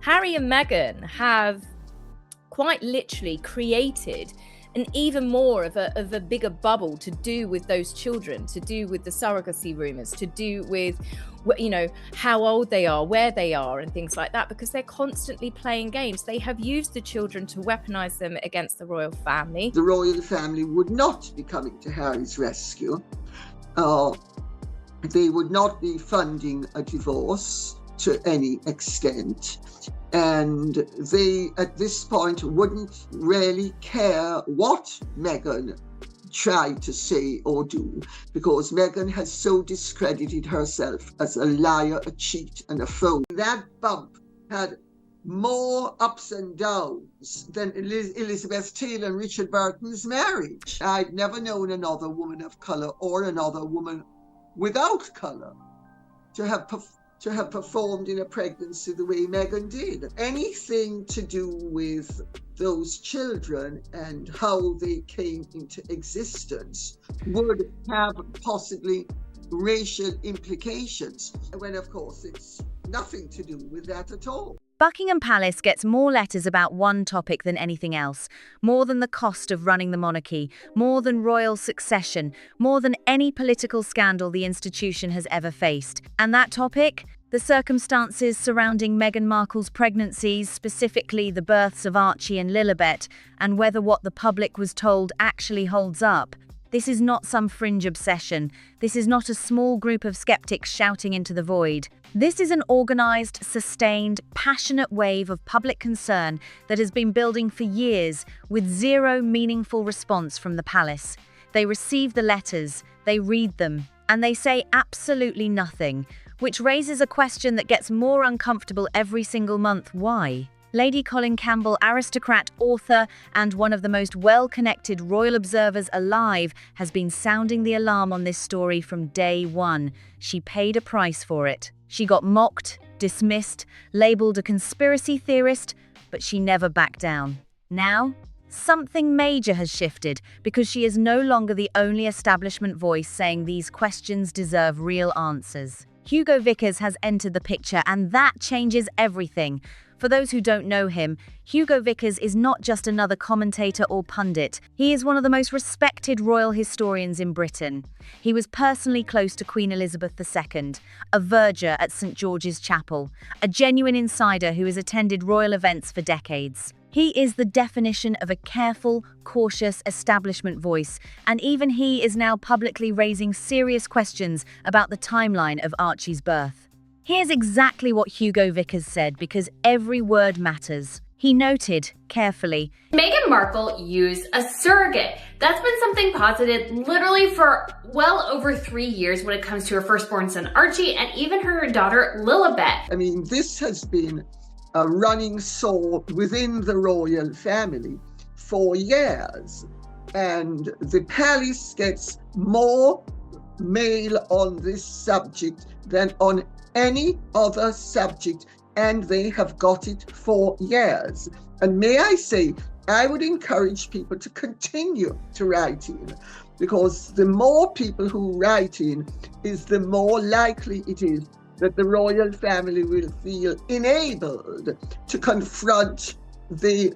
Harry and Meghan have quite literally created an even more of a bigger bubble to do with those children, to do with the surrogacy rumors, to do with, you know, how old they are, where they are, and things like that, because they're constantly playing games. They have used the children to weaponize them against the royal family. The royal family would not be coming to Harry's rescue. They would not be funding a divorce to any extent. And they, at this point, wouldn't really care what Meghan tried to say or do, because Meghan has so discredited herself as a liar, a cheat, and a fraud. That bump had more ups and downs than Elizabeth Taylor and Richard Burton's marriage. I'd never known another woman of colour or another woman without colour to have performed in a pregnancy the way Meghan did. Anything to do with those children and how they came into existence would have possibly racial implications, when of course it's nothing to do with that at all. Buckingham Palace gets more letters about one topic than anything else, more than the cost of running the monarchy, more than royal succession, more than any political scandal the institution has ever faced. And that topic? The circumstances surrounding Meghan Markle's pregnancies, specifically the births of Archie and Lilibet, and whether what the public was told actually holds up. This is not some fringe obsession. This is not a small group of skeptics shouting into the void. This is an organized, sustained, passionate wave of public concern that has been building for years, with zero meaningful response from the palace. They receive the letters, they read them, and they say absolutely nothing, which raises a question that gets more uncomfortable every single month. Why? Lady Colin Campbell, aristocrat, author, and one of the most well-connected royal observers alive, has been sounding the alarm on this story from day one. She paid a price for it. She got mocked, dismissed, labelled a conspiracy theorist, but she never backed down. Now, something major has shifted, because she is no longer the only establishment voice saying these questions deserve real answers. Hugo Vickers has entered the picture, and that changes everything. For those who don't know him, Hugo Vickers is not just another commentator or pundit. He is one of the most respected royal historians in Britain. He was personally close to Queen Elizabeth II, a verger at St. George's Chapel, a genuine insider who has attended royal events for decades. He is the definition of a careful, cautious establishment voice, and even he is now publicly raising serious questions about the timeline of Archie's birth. Here's exactly what Hugo Vickers said, because every word matters. He noted, carefully, Meghan Markle used a surrogate. That's been something posited literally for well over 3 years when it comes to her firstborn son Archie and even her daughter Lilibet. I mean, this has been a running sword within the royal family for years, and the palace gets more mail on this subject than on any other subject, and they have got it for years. And may I say, I would encourage people to continue to write in, because the more people who write in is the more likely it is that the royal family will feel enabled to confront the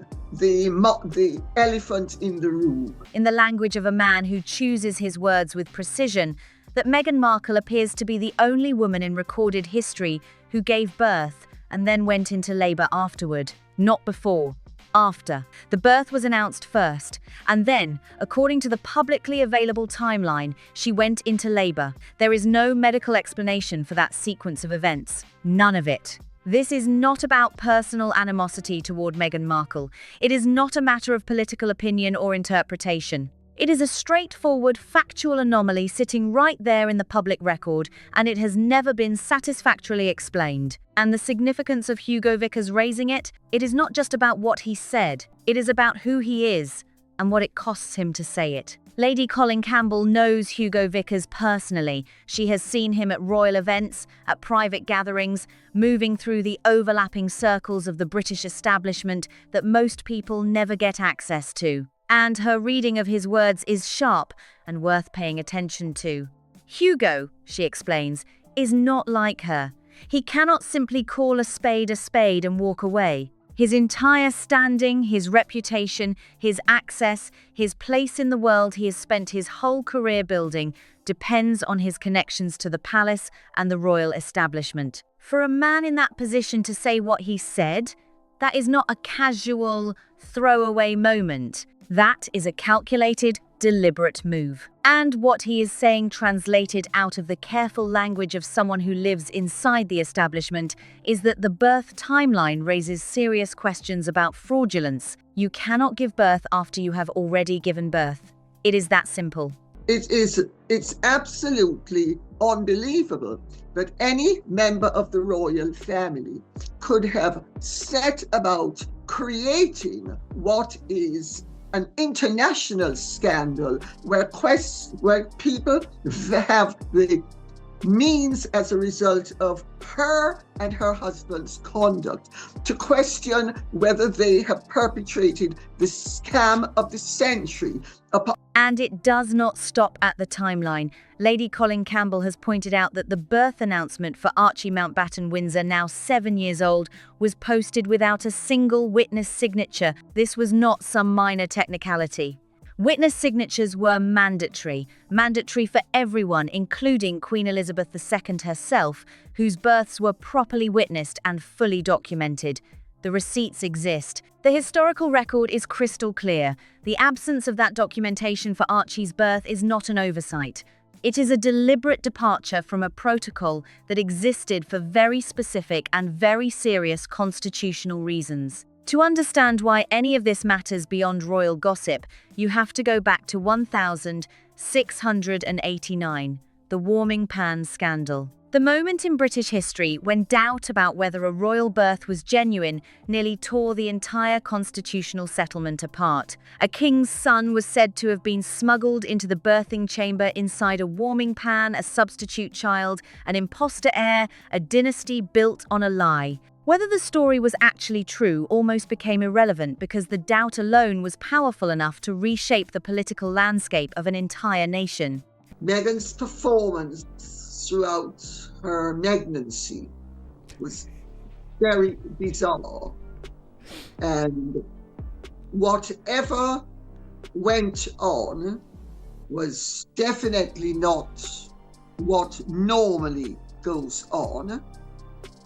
elephant in the room. in the language of a man who chooses his words with precision, that Meghan Markle appears to be the only woman in recorded history who gave birth and then went into labor afterward. Not before, after. The birth was announced first, and then, according to the publicly available timeline, she went into labor. There is no medical explanation for that sequence of events. None of it. This is not about personal animosity toward Meghan Markle. It is not a matter of political opinion or interpretation. It is a straightforward, factual anomaly sitting right there in the public record, and it has never been satisfactorily explained. And the significance of Hugo Vickers raising it is not just about what he said, it is about who he is and what it costs him to say it. Lady Colin Campbell knows Hugo Vickers personally. She has seen him at royal events, at private gatherings, moving through the overlapping circles of the British establishment that most people never get access to. And her reading of his words is sharp and worth paying attention to. Hugo, she explains, is not like her. He cannot simply call a spade and walk away. His entire standing, his reputation, his access, his place in the world he has spent his whole career building depends on his connections to the palace and the royal establishment. For a man in that position to say what he said, that is not a casual, throwaway moment. That is a calculated, deliberate move. And what he is saying, translated out of the careful language of someone who lives inside the establishment, is that the birth timeline raises serious questions about fraudulence. You cannot give birth after you have already given birth. It is that simple. It's absolutely unbelievable that any member of the royal family could have set about creating what is an international scandal where people have the means as a result of her and her husband's conduct to question whether they have perpetrated the scam of the century. And it does not stop at the timeline. Lady Colin Campbell has pointed out that the birth announcement for Archie Mountbatten Windsor, now 7 years old, was posted without a single witness signature. This was not some minor technicality. Witness signatures were mandatory for everyone, including Queen Elizabeth II herself, whose births were properly witnessed and fully documented. The receipts exist. The historical record is crystal clear. The absence of that documentation for Archie's birth is not an oversight. It is a deliberate departure from a protocol that existed for very specific and very serious constitutional reasons. To understand why any of this matters beyond royal gossip, you have to go back to 1689, the warming pan scandal. The moment in British history when doubt about whether a royal birth was genuine nearly tore the entire constitutional settlement apart. A king's son was said to have been smuggled into the birthing chamber inside a warming pan, a substitute child, an imposter heir, a dynasty built on a lie. Whether the story was actually true almost became irrelevant because the doubt alone was powerful enough to reshape the political landscape of an entire nation. Meghan's performance throughout her pregnancy was very bizarre, and whatever went on was definitely not what normally goes on.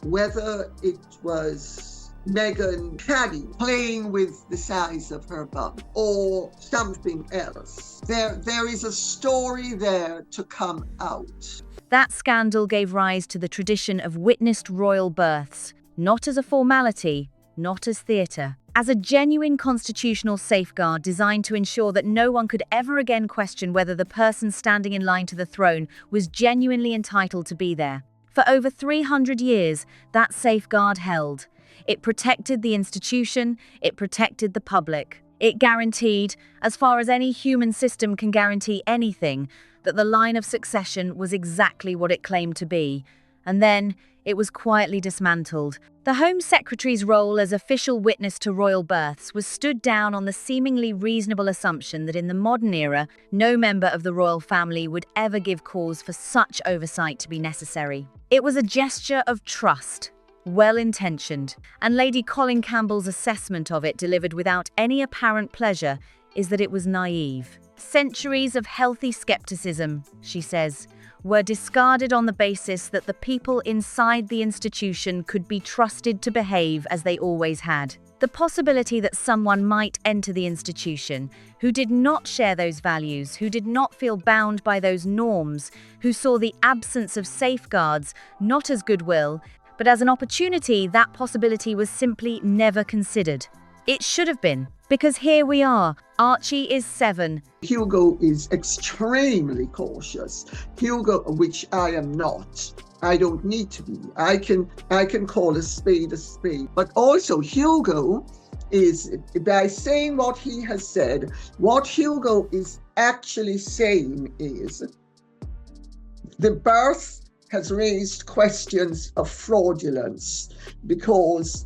Whether it was Meghan Caddy playing with the size of her bum or something else, there is a story there to come out. That scandal gave rise to the tradition of witnessed royal births, not as a formality, not as theatre, as a genuine constitutional safeguard designed to ensure that no one could ever again question whether the person standing in line to the throne was genuinely entitled to be there. For over 300 years, that safeguard held. It protected the institution, it protected the public. It guaranteed, as far as any human system can guarantee anything, that the line of succession was exactly what it claimed to be. And then, it was quietly dismantled. The Home Secretary's role as official witness to royal births was stood down on the seemingly reasonable assumption that in the modern era, no member of the royal family would ever give cause for such oversight to be necessary. It was a gesture of trust, well-intentioned, and Lady Colin Campbell's assessment of it, delivered without any apparent pleasure, is that it was naive. Centuries of healthy skepticism, she says, were discarded on the basis that the people inside the institution could be trusted to behave as they always had. The possibility that someone might enter the institution who did not share those values, who did not feel bound by those norms, who saw the absence of safeguards not as goodwill, but as an opportunity, that possibility was simply never considered. It should have been, because here we are. Archie is 7. Hugo is extremely cautious. Hugo, which I am not. I don't need to be. I can call a spade a spade. But also Hugo is, by saying what he has said, what Hugo is actually saying is the birth has raised questions of fraudulence, because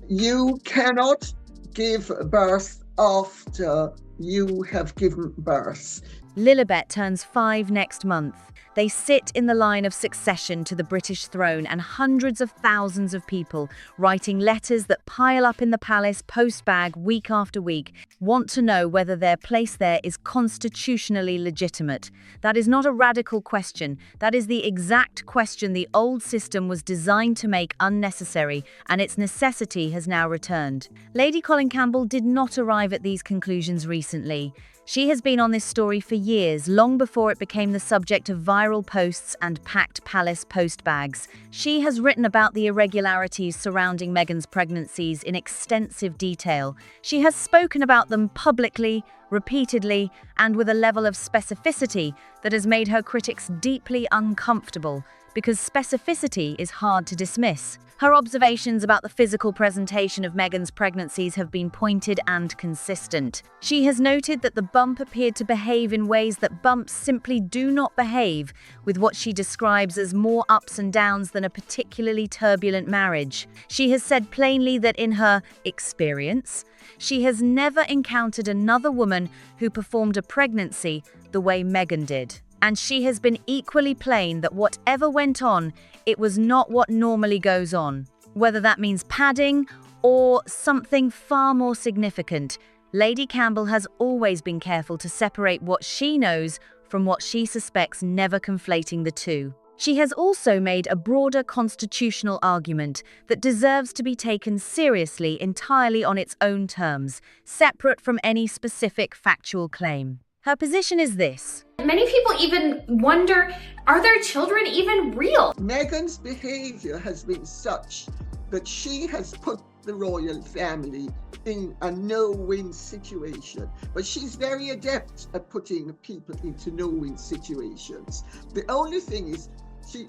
you cannot give birth after you have given birth. Lilibet turns 5 next month. They sit in the line of succession to the British throne, and hundreds of thousands of people, writing letters that pile up in the palace postbag week after week, want to know whether their place there is constitutionally legitimate. That is not a radical question. That is the exact question the old system was designed to make unnecessary, and its necessity has now returned. Lady Colin Campbell did not arrive at these conclusions recently. She has been on this story for years, long before it became the subject of viral posts and packed palace postbags. She has written about the irregularities surrounding Meghan's pregnancies in extensive detail. She has spoken about them publicly, repeatedly, and with a level of specificity that has made her critics deeply uncomfortable, because specificity is hard to dismiss. Her observations about the physical presentation of Meghan's pregnancies have been pointed and consistent. She has noted that the bump appeared to behave in ways that bumps simply do not behave, with what she describes as more ups and downs than a particularly turbulent marriage. She has said plainly that in her experience, she has never encountered another woman who performed a pregnancy the way Meghan did. And she has been equally plain that whatever went on, it was not what normally goes on. Whether that means padding or something far more significant, Lady Campbell has always been careful to separate what she knows from what she suspects, never conflating the two. She has also made a broader constitutional argument that deserves to be taken seriously entirely on its own terms, separate from any specific factual claim. Her position is this. Many people even wonder, are their children even real? Meghan's behavior has been such that she has put the royal family in a no-win situation. But she's very adept at putting people into no-win situations. The only thing is,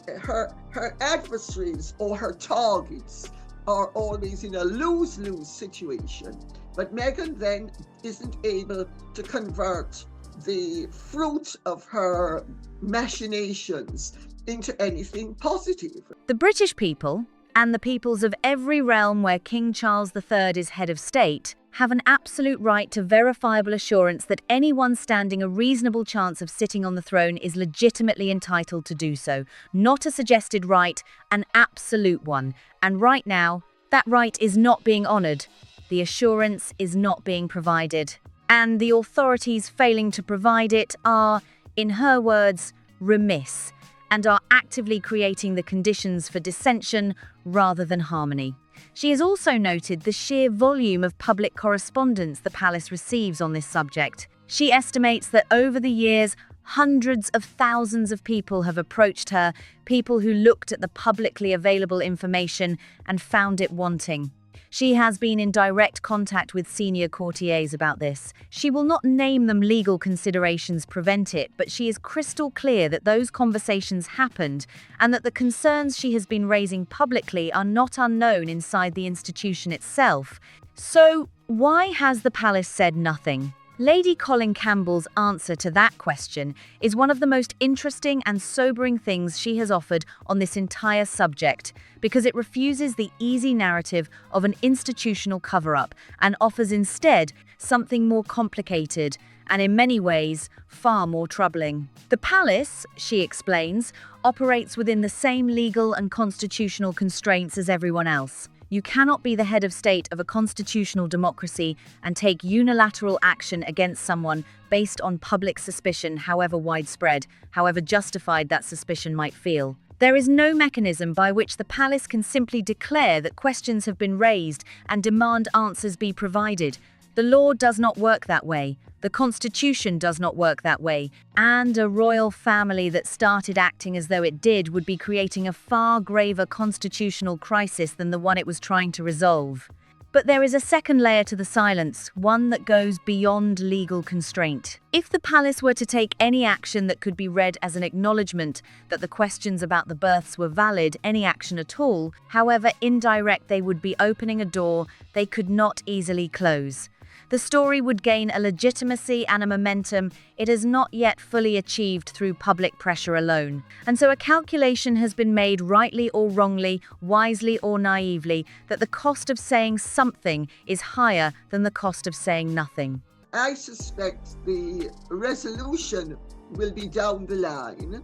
her adversaries or her targets are always in a lose-lose situation. But Meghan then isn't able to convert the fruit of her machinations into anything positive. The British people, and the peoples of every realm where King Charles III is head of state, have an absolute right to verifiable assurance that anyone standing a reasonable chance of sitting on the throne is legitimately entitled to do so. Not a suggested right, an absolute one. And right now, that right is not being honoured. The assurance is not being provided. And the authorities failing to provide it are, in her words, remiss, and are actively creating the conditions for dissension rather than harmony. She has also noted the sheer volume of public correspondence the palace receives on this subject. She estimates that over the years, hundreds of thousands of people have approached her, people who looked at the publicly available information and found it wanting. She has been in direct contact with senior courtiers about this. She will not name them. Legal considerations prevent it, but she is crystal clear that those conversations happened and that the concerns she has been raising publicly are not unknown inside the institution itself. So, why has the palace said nothing? Lady Colin Campbell's answer to that question is one of the most interesting and sobering things she has offered on this entire subject, because it refuses the easy narrative of an institutional cover-up and offers instead something more complicated and in many ways far more troubling. The palace, she explains, operates within the same legal and constitutional constraints as everyone else. You cannot be the head of state of a constitutional democracy and take unilateral action against someone based on public suspicion, however widespread, however justified that suspicion might feel. There is no mechanism by which the palace can simply declare that questions have been raised and demand answers be provided. The law does not work that way. The Constitution does not work that way. And a royal family that started acting as though it did would be creating a far graver constitutional crisis than the one it was trying to resolve. But there is a second layer to the silence, one that goes beyond legal constraint. If the palace were to take any action that could be read as an acknowledgement that the questions about the births were valid, any action at all, however indirect, they would be opening a door they could not easily close. The story would gain a legitimacy and a momentum it has not yet fully achieved through public pressure alone. And so a calculation has been made, rightly or wrongly, wisely or naively, that the cost of saying something is higher than the cost of saying nothing. I suspect the resolution will be down the line,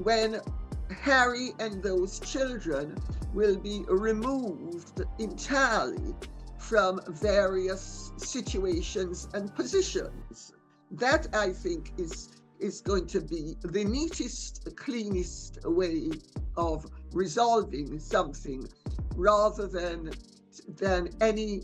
when Harry and those children will be removed entirely from various situations and positions. That, I think, is going to be the neatest, cleanest way of resolving something, rather than any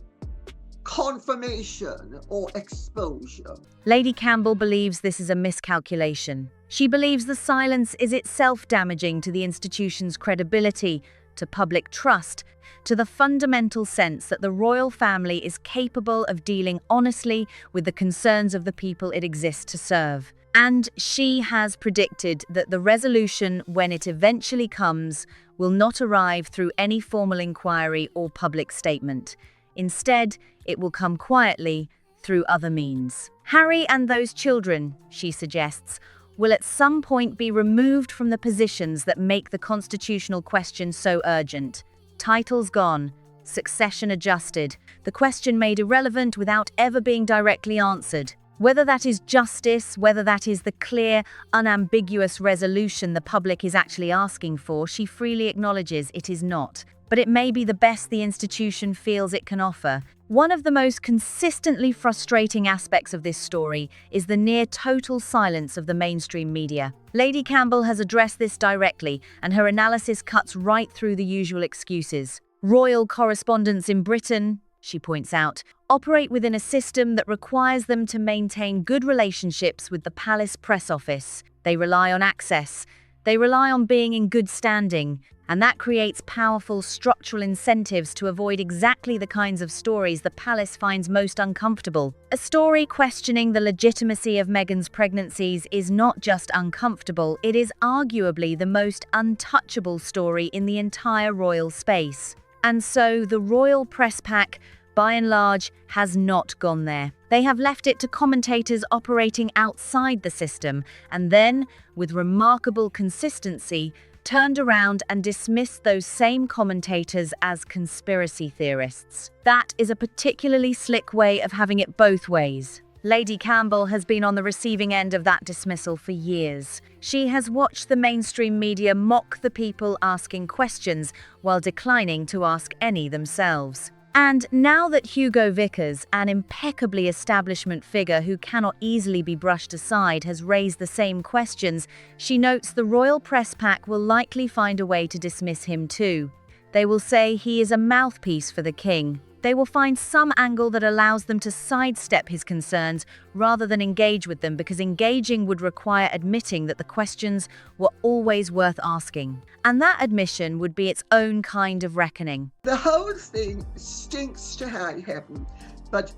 confirmation or exposure. Lady Campbell believes this is a miscalculation. She believes the silence is itself damaging to the institution's credibility, to public trust, to the fundamental sense that the royal family is capable of dealing honestly with the concerns of the people it exists to serve. And she has predicted that the resolution, when it eventually comes, will not arrive through any formal inquiry or public statement. Instead, it will come quietly through other means. Harry and those children, she suggests, will at some point be removed from the positions that make the constitutional question so urgent. Titles gone, succession adjusted, the question made irrelevant without ever being directly answered. Whether that is justice, whether that is the clear, unambiguous resolution the public is actually asking for, she freely acknowledges it is not. But it may be the best the institution feels it can offer. One of the most consistently frustrating aspects of this story is the near total silence of the mainstream media. Lady Campbell has addressed this directly, and her analysis cuts right through the usual excuses. Royal correspondents in Britain, she points out, operate within a system that requires them to maintain good relationships with the palace press office. They rely on access. They rely on being in good standing, and that creates powerful structural incentives to avoid exactly the kinds of stories the palace finds most uncomfortable. A story questioning the legitimacy of Meghan's pregnancies is not just uncomfortable, it is arguably the most untouchable story in the entire royal space. And so the royal press pack, by and large, has not gone there. They have left it to commentators operating outside the system, and then, with remarkable consistency, turned around and dismissed those same commentators as conspiracy theorists. That is a particularly slick way of having it both ways. Lady Campbell has been on the receiving end of that dismissal for years. She has watched the mainstream media mock the people asking questions while declining to ask any themselves. And now that Hugo Vickers, an impeccably establishment figure who cannot easily be brushed aside, has raised the same questions, she notes the royal press pack will likely find a way to dismiss him too. They will say he is a mouthpiece for the king. They will find some angle that allows them to sidestep his concerns rather than engage with them, because engaging would require admitting that the questions were always worth asking. And that admission would be its own kind of reckoning. The whole thing stinks to high heaven, but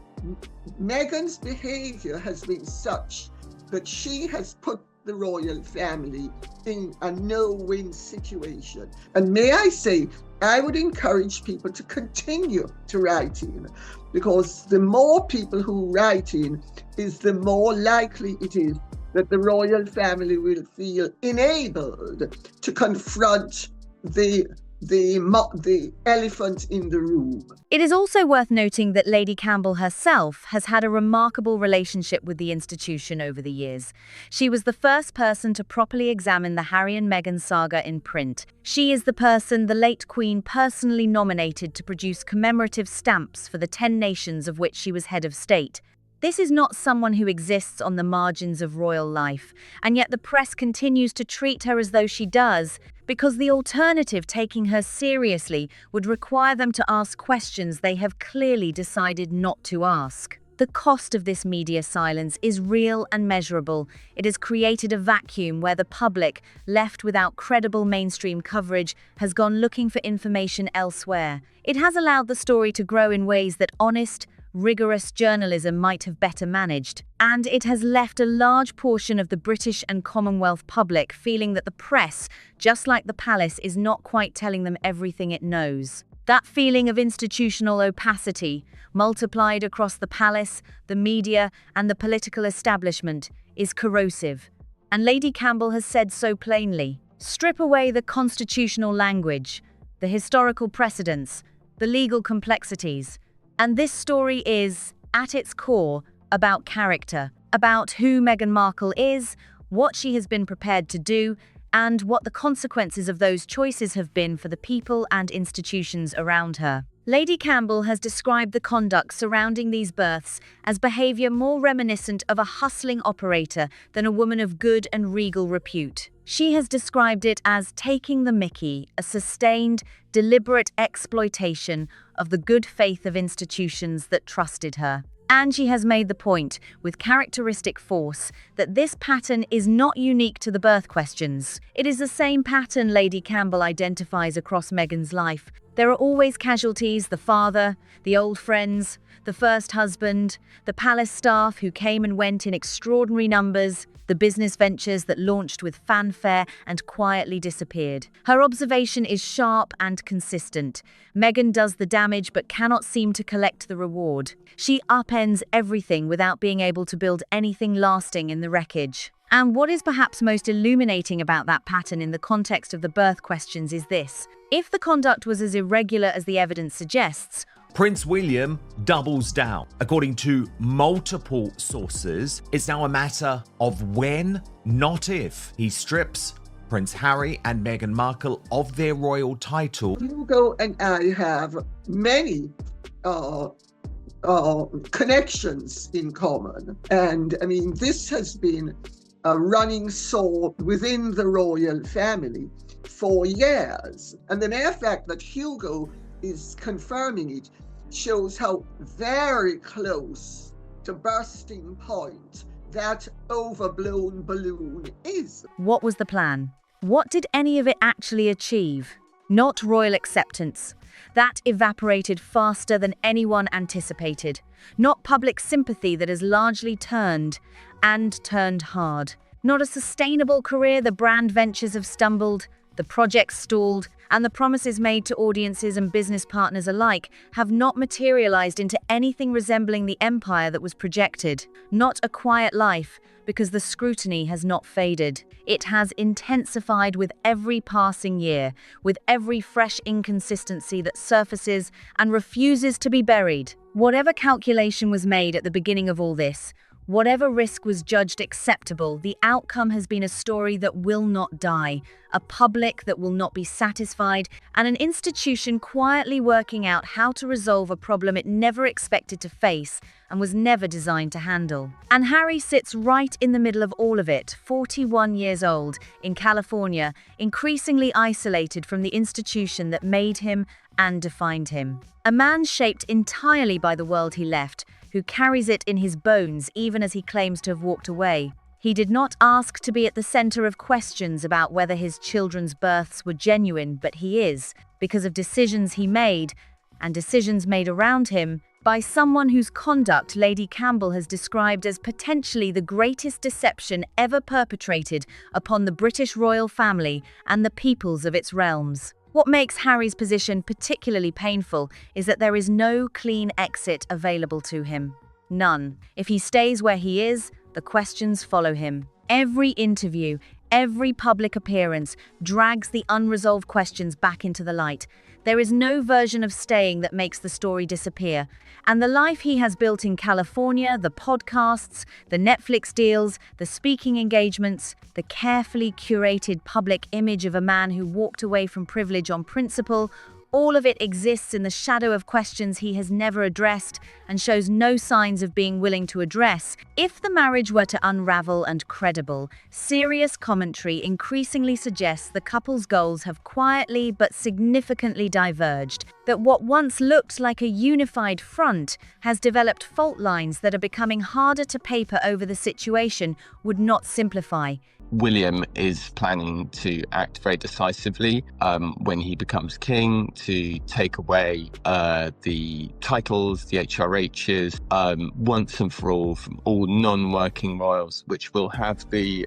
Meghan's behavior has been such that she has put the royal family in a no-win situation. And may I say, I would encourage people to continue to write in, because the more people who write in is the more likely it is that the royal family will feel enabled to confront the elephant in the room. It is also worth noting that Lady Campbell herself has had a remarkable relationship with the institution over the years. She was the first person to properly examine the Harry and Meghan saga in print. She is the person the late Queen personally nominated to produce commemorative stamps for the 10 nations of which she was head of state. This is not someone who exists on the margins of royal life, and yet the press continues to treat her as though she does, because the alternative, taking her seriously, would require them to ask questions they have clearly decided not to ask. The cost of this media silence is real and measurable. It has created a vacuum where the public, left without credible mainstream coverage, has gone looking for information elsewhere. It has allowed the story to grow in ways that honest, rigorous journalism might have better managed, and it has left a large portion of the British and Commonwealth public feeling that the press, just like the palace, is not quite telling them everything it knows. That feeling of institutional opacity, multiplied across the palace, the media, and the political establishment, is corrosive. And Lady Campbell has said so plainly. Strip away the constitutional language, the historical precedents, the legal complexities, and this story is, at its core, about character, about who Meghan Markle is, what she has been prepared to do, and what the consequences of those choices have been for the people and institutions around her. Lady Campbell has described the conduct surrounding these births as behavior more reminiscent of a hustling operator than a woman of good and regal repute. She has described it as taking the mickey, a sustained, deliberate exploitation of the good faith of institutions that trusted her. And she has made the point, with characteristic force, that this pattern is not unique to the birth questions. It is the same pattern Lady Campbell identifies across Meghan's life. There are always casualties: the father, the old friends, the first husband, the palace staff who came and went in extraordinary numbers, the business ventures that launched with fanfare and quietly disappeared. Her observation is sharp and consistent. Meghan does the damage but cannot seem to collect the reward. She upends everything without being able to build anything lasting in the wreckage. And what is perhaps most illuminating about that pattern in the context of the birth questions is this: if the conduct was as irregular as the evidence suggests, Prince William doubles down. According to multiple sources, it's now a matter of when, not if, he strips Prince Harry and Meghan Markle of their royal title. Hugo and I have many connections in common. And I mean, this has been a running sore within the royal family for years. And the mere fact that Hugo is confirming it shows how very close to bursting point that overblown balloon is. what was the plan? What did any of it actually achieve? Not royal acceptance. That evaporated faster than anyone anticipated. Not public sympathy that has largely turned hard. Not a sustainable career. The brand ventures have stumbled, the projects stalled, and the promises made to audiences and business partners alike have not materialized into anything resembling the empire that was projected. Not a quiet life, because the scrutiny has not faded. It has intensified with every passing year, with every fresh inconsistency that surfaces and refuses to be buried. Whatever calculation was made at the beginning of all this, whatever risk was judged acceptable, the outcome has been a story that will not die, a public that will not be satisfied, and an institution quietly working out how to resolve a problem it never expected to face and was never designed to handle. And Harry sits right in the middle of all of it, 41 years old, in California, increasingly isolated from the institution that made him and defined him. A man shaped entirely by the world he left, who carries it in his bones even as he claims to have walked away. He did not ask to be at the center of questions about whether his children's births were genuine, but he is, because of decisions he made, and decisions made around him, by someone whose conduct Lady Campbell has described as potentially the greatest deception ever perpetrated upon the British royal family and the peoples of its realms. What makes Harry's position particularly painful is that there is no clean exit available to him. None. If he stays where he is, the questions follow him. Every interview, every public appearance drags the unresolved questions back into the light. There is no version of staying that makes the story disappear. And the life he has built in California, the podcasts, the Netflix deals, the speaking engagements, the carefully curated public image of a man who walked away from privilege on principle, all of it exists in the shadow of questions he has never addressed and shows no signs of being willing to address. If the marriage were to unravel and credible, serious commentary increasingly suggests the couple's goals have quietly but significantly diverged, that what once looked like a unified front has developed fault lines that are becoming harder to paper over. The situation would not simplify. William is planning to act very decisively when he becomes king to take away the titles, the HRHs, once and for all from all non-working royals, which will have the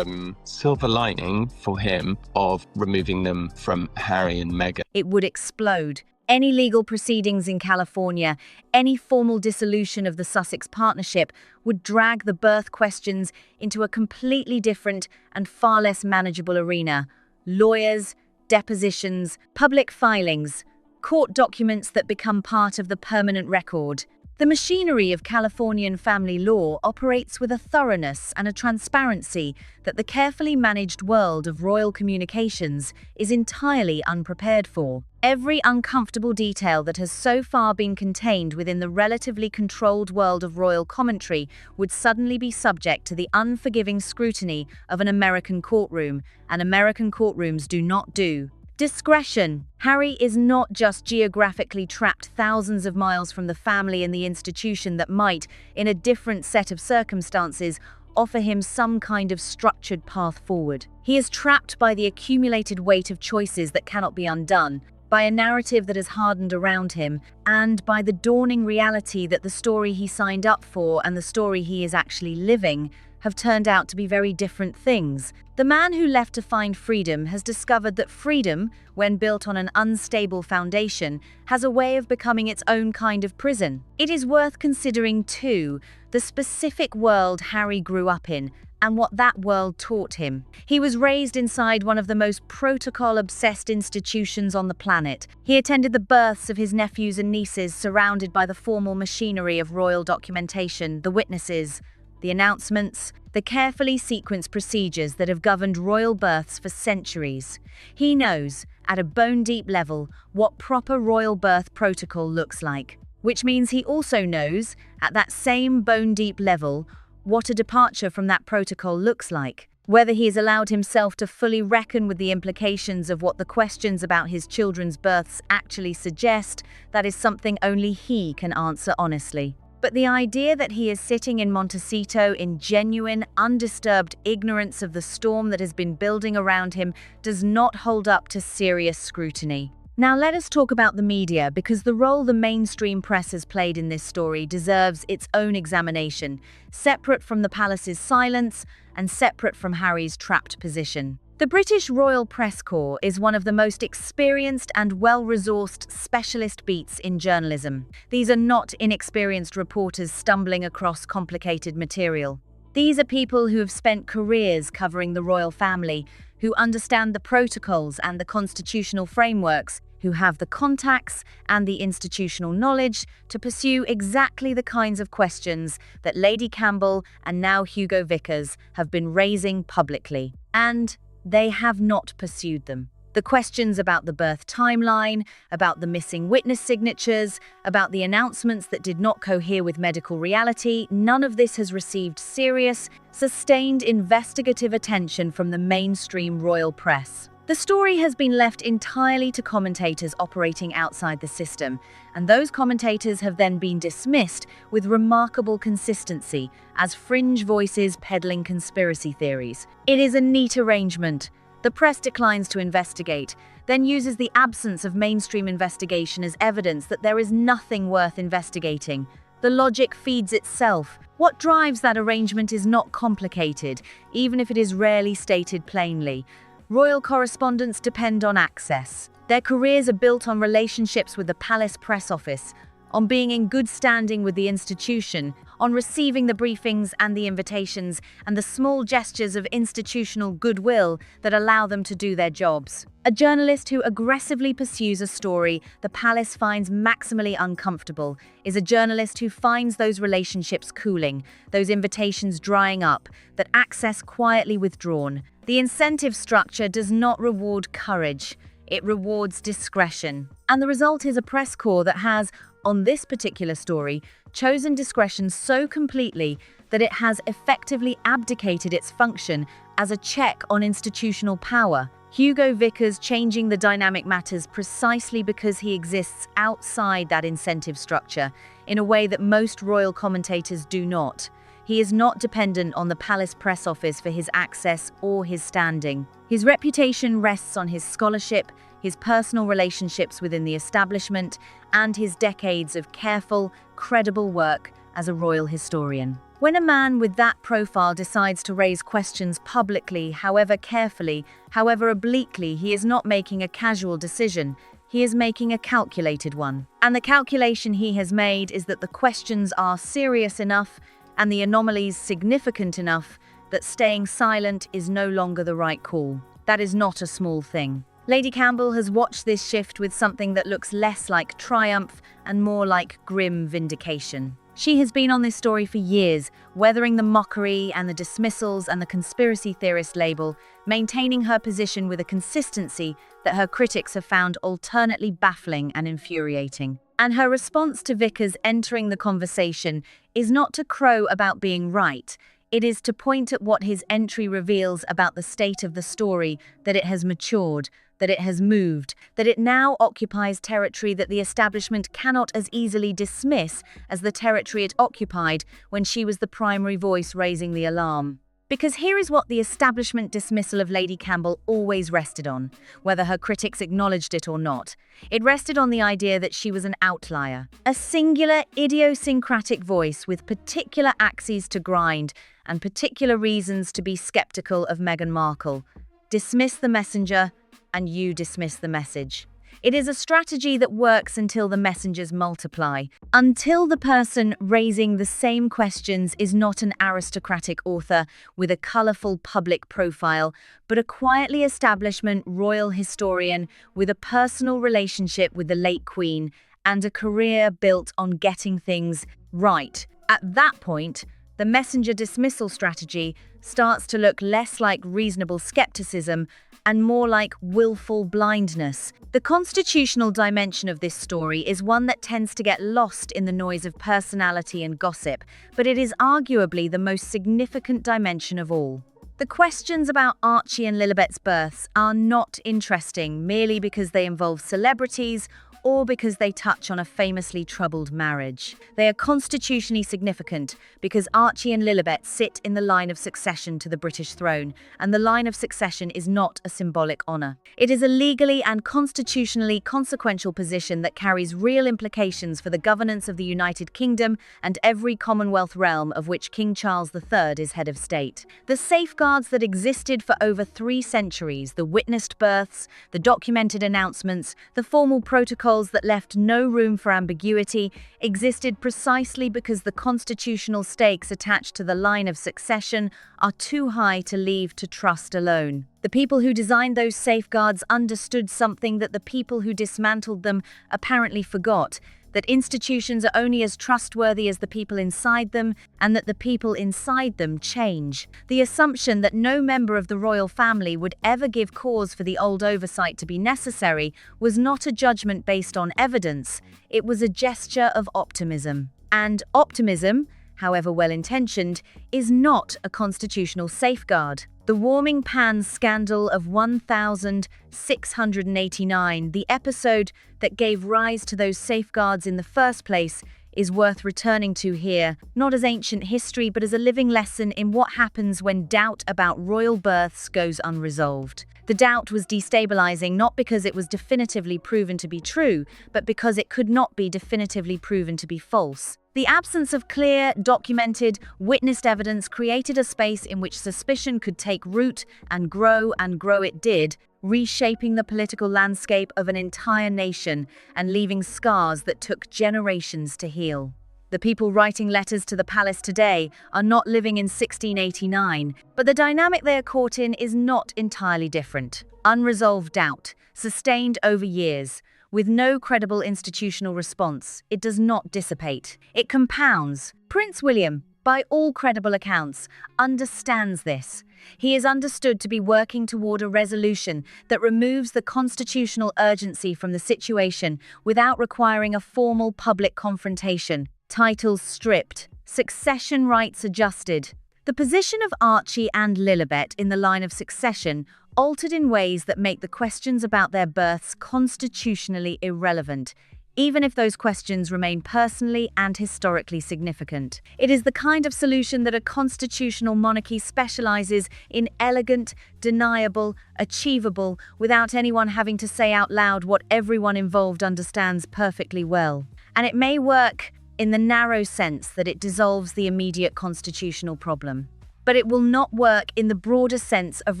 silver lining for him of removing them from Harry and Meghan. It would explode. Any legal proceedings in California, any formal dissolution of the Sussex partnership would drag the birth questions into a completely different and far less manageable arena. Lawyers, depositions, public filings, court documents that become part of the permanent record. The machinery of Californian family law operates with a thoroughness and a transparency that the carefully managed world of royal communications is entirely unprepared for. Every uncomfortable detail that has so far been contained within the relatively controlled world of royal commentary would suddenly be subject to the unforgiving scrutiny of an American courtroom, and American courtrooms do not do. Discretion. Harry is not just geographically trapped thousands of miles from the family and the institution that might, in a different set of circumstances, offer him some kind of structured path forward. He is trapped by the accumulated weight of choices that cannot be undone, by a narrative that has hardened around him, and by the dawning reality that the story he signed up for and the story he is actually living have turned out to be very different things. The man who left to find freedom has discovered that freedom, when built on an unstable foundation, has a way of becoming its own kind of prison. It is worth considering, too, the specific world Harry grew up in and what that world taught him. He was raised inside one of the most protocol-obsessed institutions on the planet. He attended the births of his nephews and nieces, surrounded by the formal machinery of royal documentation, the witnesses, the announcements, the carefully sequenced procedures that have governed royal births for centuries. He knows, at a bone-deep level, what proper royal birth protocol looks like, which means he also knows, at that same bone-deep level, what a departure from that protocol looks like. Whether he has allowed himself to fully reckon with the implications of what the questions about his children's births actually suggest, that is something only he can answer honestly. But the idea that he is sitting in Montecito in genuine, undisturbed ignorance of the storm that has been building around him does not hold up to serious scrutiny. Now let us talk about the media, because the role the mainstream press has played in this story deserves its own examination, separate from the palace's silence and separate from Harry's trapped position. The British Royal Press Corps is one of the most experienced and well-resourced specialist beats in journalism. These are not inexperienced reporters stumbling across complicated material. These are people who have spent careers covering the royal family, who understand the protocols and the constitutional frameworks, who have the contacts and the institutional knowledge to pursue exactly the kinds of questions that Lady Campbell and now Hugo Vickers have been raising publicly. And they have not pursued them. The questions about the birth timeline, about the missing witness signatures, about the announcements that did not cohere with medical reality, none of this has received serious, sustained investigative attention from the mainstream royal press. The story has been left entirely to commentators operating outside the system, and those commentators have then been dismissed with remarkable consistency as fringe voices peddling conspiracy theories. It is a neat arrangement. The press declines to investigate, then uses the absence of mainstream investigation as evidence that there is nothing worth investigating. The logic feeds itself. What drives that arrangement is not complicated, even if it is rarely stated plainly. Royal correspondents depend on access. Their careers are built on relationships with the palace press office, on being in good standing with the institution, on receiving the briefings and the invitations, and the small gestures of institutional goodwill that allow them to do their jobs. A journalist who aggressively pursues a story the palace finds maximally uncomfortable is a journalist who finds those relationships cooling, those invitations drying up, that access quietly withdrawn. The incentive structure does not reward courage, it rewards discretion. And the result is a press corps that has, on this particular story, chosen discretion so completely that it has effectively abdicated its function as a check on institutional power. Hugo Vickers changing the dynamic matters precisely because he exists outside that incentive structure in a way that most royal commentators do not. He is not dependent on the palace press office for his access or his standing. His reputation rests on his scholarship, his personal relationships within the establishment, and his decades of careful, credible work as a royal historian. When a man with that profile decides to raise questions publicly, however carefully, however obliquely, he is not making a casual decision. He is making a calculated one. And the calculation he has made is that the questions are serious enough and the anomalies significant enough that staying silent is no longer the right call. That is not a small thing. Lady Campbell has watched this shift with something that looks less like triumph and more like grim vindication. She has been on this story for years, weathering the mockery and the dismissals and the conspiracy theorist label, maintaining her position with a consistency that her critics have found alternately baffling and infuriating. And her response to Vickers entering the conversation is not to crow about being right. It is to point at what his entry reveals about the state of the story, that it has matured, that it has moved, that it now occupies territory that the establishment cannot as easily dismiss as the territory it occupied when she was the primary voice raising the alarm. Because here is what the establishment dismissal of Lady Campbell always rested on, whether her critics acknowledged it or not. It rested on the idea that she was an outlier, a singular, idiosyncratic voice with particular axes to grind and particular reasons to be skeptical of Meghan Markle. Dismiss the messenger, and you dismiss the message. It is a strategy that works until the messengers multiply, until the person raising the same questions is not an aristocratic author with a colourful public profile, but a quietly establishment royal historian with a personal relationship with the late Queen and a career built on getting things right. At that point, the messenger dismissal strategy starts to look less like reasonable skepticism and more like willful blindness. The constitutional dimension of this story is one that tends to get lost in the noise of personality and gossip, but it is arguably the most significant dimension of all. The questions about Archie and Lilibet's births are not interesting merely because they involve celebrities or because they touch on a famously troubled marriage. They are constitutionally significant because Archie and Lilibet sit in the line of succession to the British throne, and the line of succession is not a symbolic honour. It is a legally and constitutionally consequential position that carries real implications for the governance of the United Kingdom and every Commonwealth realm of which King Charles III is head of state. The safeguards that existed for over 3 centuries, the witnessed births, the documented announcements, the formal protocols that left no room for ambiguity, existed precisely because the constitutional stakes attached to the line of succession are too high to leave to trust alone. The people who designed those safeguards understood something that the people who dismantled them apparently forgot, that institutions are only as trustworthy as the people inside them, and that the people inside them change. The assumption that no member of the royal family would ever give cause for the old oversight to be necessary was not a judgment based on evidence, it was a gesture of optimism. And optimism, however well-intentioned, is not a constitutional safeguard. The warming pan scandal of 1689, the episode that gave rise to those safeguards in the first place, is worth returning to here, not as ancient history but as a living lesson in what happens when doubt about royal births goes unresolved. The doubt was destabilizing not because it was definitively proven to be true, but because it could not be definitively proven to be false. The absence of clear, documented, witnessed evidence created a space in which suspicion could take root and grow it did, reshaping the political landscape of an entire nation and leaving scars that took generations to heal. The people writing letters to the palace today are not living in 1689, but the dynamic they are caught in is not entirely different. Unresolved doubt, sustained over years, with no credible institutional response. It does not dissipate. It compounds. Prince William, by all credible accounts, understands this. He is understood to be working toward a resolution that removes the constitutional urgency from the situation without requiring a formal public confrontation. Titles stripped, succession rights adjusted. The position of Archie and Lilibet in the line of succession altered in ways that make the questions about their births constitutionally irrelevant, even if those questions remain personally and historically significant. It is the kind of solution that a constitutional monarchy specializes in: elegant, deniable, achievable, without anyone having to say out loud what everyone involved understands perfectly well. And it may work in the narrow sense that it dissolves the immediate constitutional problem. But it will not work in the broader sense of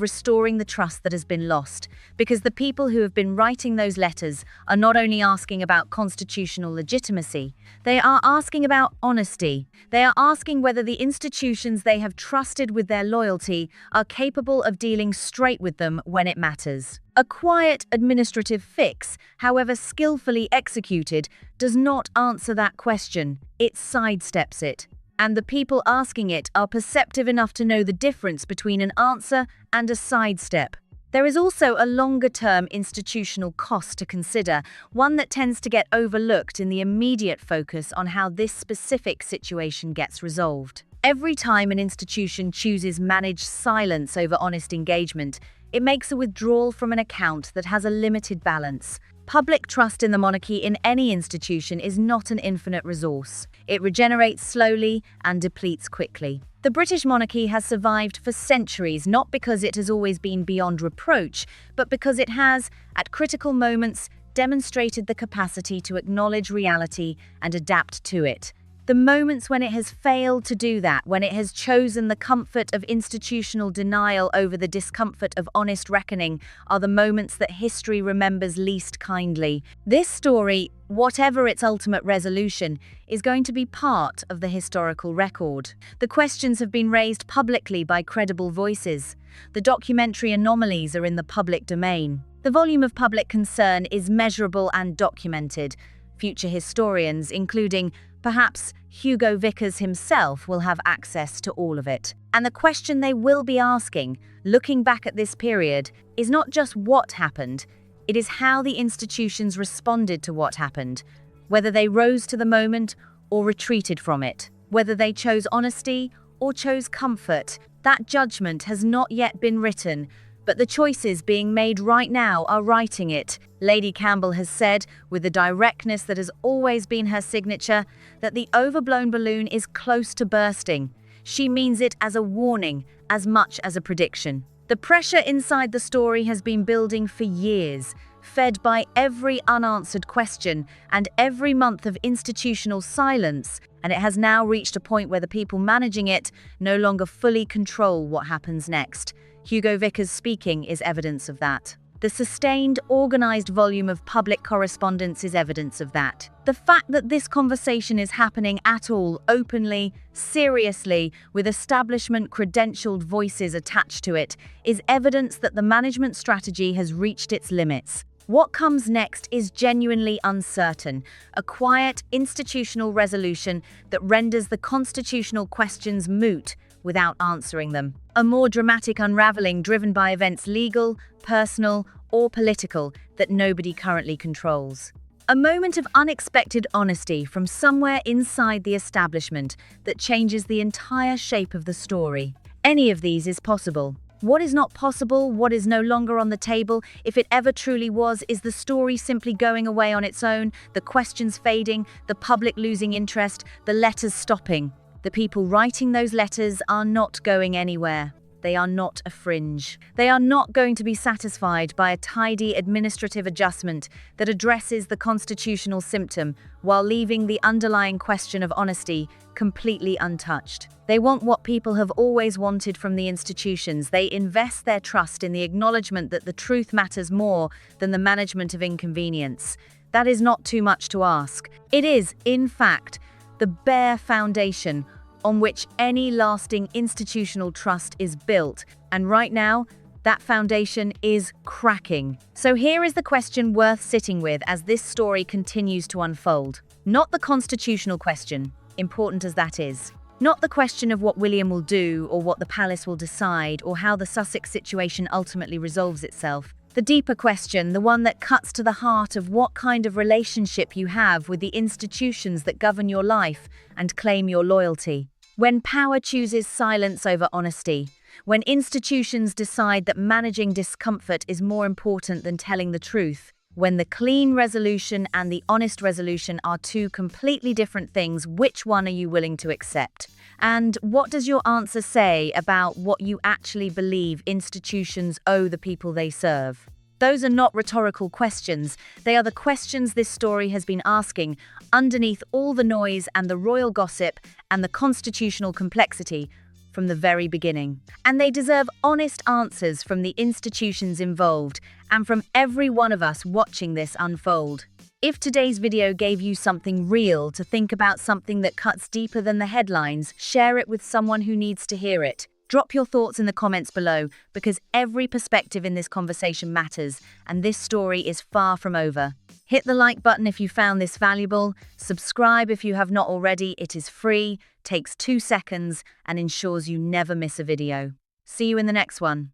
restoring the trust that has been lost, because the people who have been writing those letters are not only asking about constitutional legitimacy, they are asking about honesty. They are asking whether the institutions they have trusted with their loyalty are capable of dealing straight with them when it matters. A quiet administrative fix, however skillfully executed, does not answer that question. It sidesteps it. And the people asking it are perceptive enough to know the difference between an answer and a sidestep. There is also a longer-term institutional cost to consider, one that tends to get overlooked in the immediate focus on how this specific situation gets resolved. Every time an institution chooses managed silence over honest engagement, it makes a withdrawal from an account that has a limited balance. Public trust in the monarchy in any institution is not an infinite resource. It regenerates slowly and depletes quickly. The British monarchy has survived for centuries, not because it has always been beyond reproach, but because it has, at critical moments, demonstrated the capacity to acknowledge reality and adapt to it. The moments when it has failed to do that, when it has chosen the comfort of institutional denial over the discomfort of honest reckoning, are the moments that history remembers least kindly. This story, whatever its ultimate resolution, is going to be part of the historical record. The questions have been raised publicly by credible voices. The documentary anomalies are in the public domain. The volume of public concern is measurable and documented. Future historians, including perhaps Hugo Vickers himself, will have access to all of it. And the question they will be asking, looking back at this period, is not just what happened, it is how the institutions responded to what happened, whether they rose to the moment or retreated from it, whether they chose honesty or chose comfort. That judgment has not yet been written, but the choices being made right now are writing it. Lady Campbell has said, with the directness that has always been her signature, that the overblown balloon is close to bursting. She means it as a warning, as much as a prediction. The pressure inside the story has been building for years, fed by every unanswered question and every month of institutional silence, and it has now reached a point where the people managing it no longer fully control what happens next. Hugo Vickers speaking is evidence of that. The sustained, organized volume of public correspondence is evidence of that. The fact that this conversation is happening at all, openly, seriously, with establishment credentialed voices attached to it, is evidence that the management strategy has reached its limits. What comes next is genuinely uncertain, a quiet, institutional resolution that renders the constitutional questions moot without answering them. A more dramatic unraveling driven by events legal, personal, or political that nobody currently controls. A moment of unexpected honesty from somewhere inside the establishment that changes the entire shape of the story. Any of these is possible. What is not possible, what is no longer on the table, if it ever truly was, is the story simply going away on its own, the questions fading, the public losing interest, the letters stopping. The people writing those letters are not going anywhere. They are not a fringe. They are not going to be satisfied by a tidy administrative adjustment that addresses the constitutional symptom while leaving the underlying question of honesty completely untouched. They want what people have always wanted from the institutions. They invest their trust in the acknowledgement that the truth matters more than the management of inconvenience. That is not too much to ask. It is, in fact, the bare foundation on which any lasting institutional trust is built. And right now, that foundation is cracking. So here is the question worth sitting with as this story continues to unfold. Not the constitutional question, important as that is. Not the question of what William will do or what the palace will decide or how the Sussex situation ultimately resolves itself. The deeper question, the one that cuts to the heart of what kind of relationship you have with the institutions that govern your life and claim your loyalty. When power chooses silence over honesty, when institutions decide that managing discomfort is more important than telling the truth, when the clean resolution and the honest resolution are two completely different things, which one are you willing to accept? And what does your answer say about what you actually believe institutions owe the people they serve? Those are not rhetorical questions. They are the questions this story has been asking underneath all the noise and the royal gossip and the constitutional complexity. from the very beginning. And they deserve honest answers from the institutions involved and from every one of us watching this unfold. If today's video gave you something real to think about, something that cuts deeper than the headlines, share it with someone who needs to hear it. Drop your thoughts in the comments below, because every perspective in this conversation matters, and this story is far from over. Hit the like button if you found this valuable, subscribe if you have not already. It is free, takes 2 seconds, and ensures you never miss a video. See you in the next one.